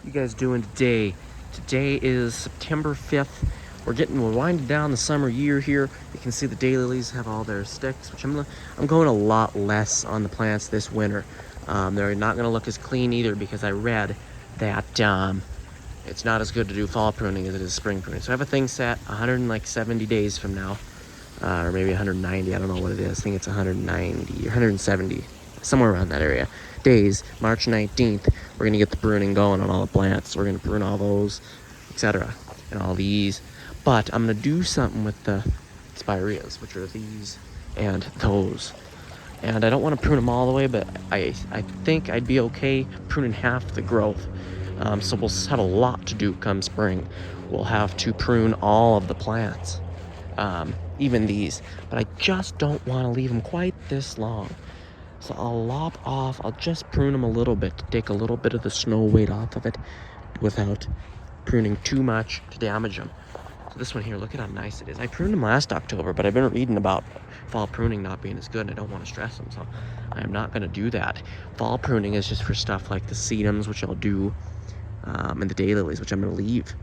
you guys doing today? Today is September 5th. We're winding down the summer year here. You can see the daylilies have all their sticks, which I'm going a lot less on the plants this winter. They're not going to look as clean either because I read that it's not as good to do fall pruning as it is spring pruning. So I have a thing set 170 days from now, or maybe 190. I don't know what it is. I think it's 190 or 170, somewhere around that area. Days, March 19th, we're going to get the pruning going on all the plants. We're going to prune all those, etc. and all these. But I'm going to do something with the spireas, which are these and those. And I don't want to prune them all the way, but I think I'd be okay pruning half the growth. So we'll have a lot to do come spring. We'll have to prune all of the plants, even these. But I just don't want to leave them quite this long. So I'll lop off, I'll just prune them a little bit to take a little bit of the snow weight off of it without pruning too much to damage them. So this one here, look at how nice it is. I pruned them last October, but I've been reading about fall pruning not being as good, and I don't want to stress them, so I am not going to do that. Fall pruning is just for stuff like the sedums, which I'll do, and the daylilies, which I'm going to leave.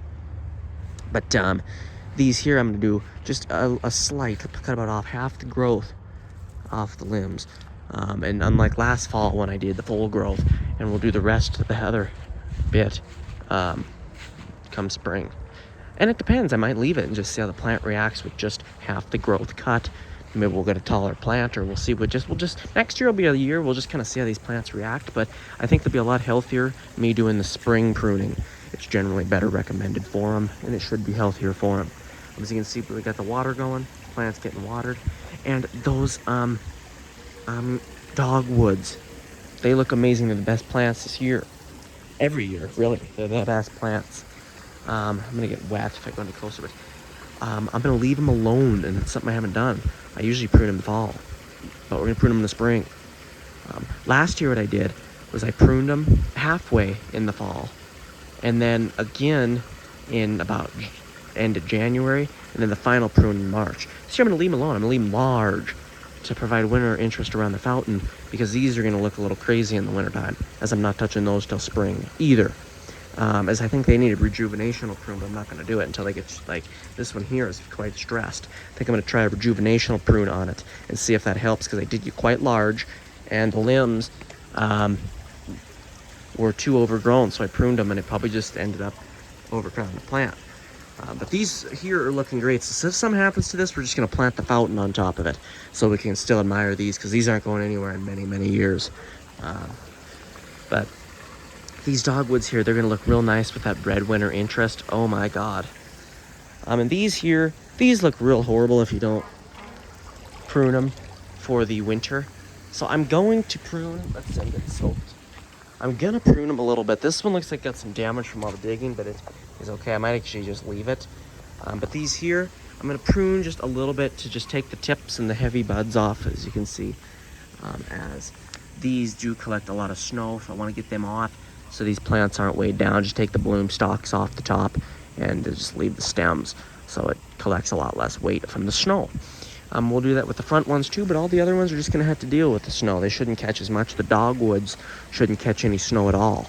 But these here, I'm going to do just a slight, cut about off half the growth off the limbs. And unlike last fall when I did the full growth, and we'll do the rest of the other bit come spring. And it depends, I might leave it and just see how the plant reacts with just half the growth cut. Maybe we'll get a taller plant, or we'll see. We'll just next year will be a year, we'll just kind of see how these plants react. But I think they'll be a lot healthier me doing the spring pruning. It's generally better recommended for them, and it should be healthier for them. As you can see, we got the water going, plants getting watered, and those dogwoods, they look amazing. They're the best plants this year. Every year, really, they're the best plants. I'm gonna get wet if I go any closer, but I'm gonna leave them alone, and it's something I haven't done. I usually prune them in the fall, but we're gonna prune them in the spring. Last year what I did was I pruned them halfway in the fall, and then again in about end of January, and then the final prune in March. This year I'm gonna leave them alone. I'm gonna leave them large to provide winter interest around the fountain, because these are going to look a little crazy in the wintertime, as I'm not touching those till spring either. As I think they need a rejuvenational prune, but I'm not going to do it until they get, like, this one here is quite stressed. I think I'm going to try a rejuvenational prune on it and see if that helps, because I did get quite large, and the limbs were too overgrown, so I pruned them, and it probably just ended up overcrowding the plant. But these here are looking great. So if something happens to this, we're just going to plant the fountain on top of it so we can still admire these, because these aren't going anywhere in many, many years. But these dogwoods here, they're going to look real nice with that red winter interest. Oh my God. And these here, these look real horrible if you don't prune them for the winter. So I'm going to prune, let's send it soaked. I'm gonna prune them a little bit. This one looks like it got some damage from all the digging, but it is okay. I might actually just leave it. But these here, I'm gonna prune just a little bit to just take the tips and the heavy buds off, as you can see, as these do collect a lot of snow, so I want to get them off so these plants aren't weighed down. Just take the bloom stalks off the top and just leave the stems so it collects a lot less weight from the snow. We'll do that with the front ones too, but all the other ones are just going to have to deal with the snow. They shouldn't catch as much. The dogwoods shouldn't catch any snow at all.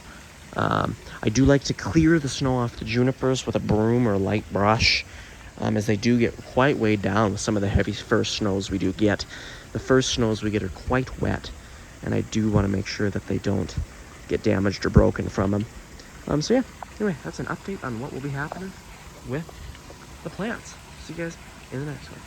I do like to clear the snow off the junipers with a broom or a light brush, as they do get quite weighed down with some of the heavy first snows we do get. The first snows we get are quite wet, and I do want to make sure that they don't get damaged or broken from them. So yeah, anyway, that's an update on what will be happening with the plants. See you guys in the next one.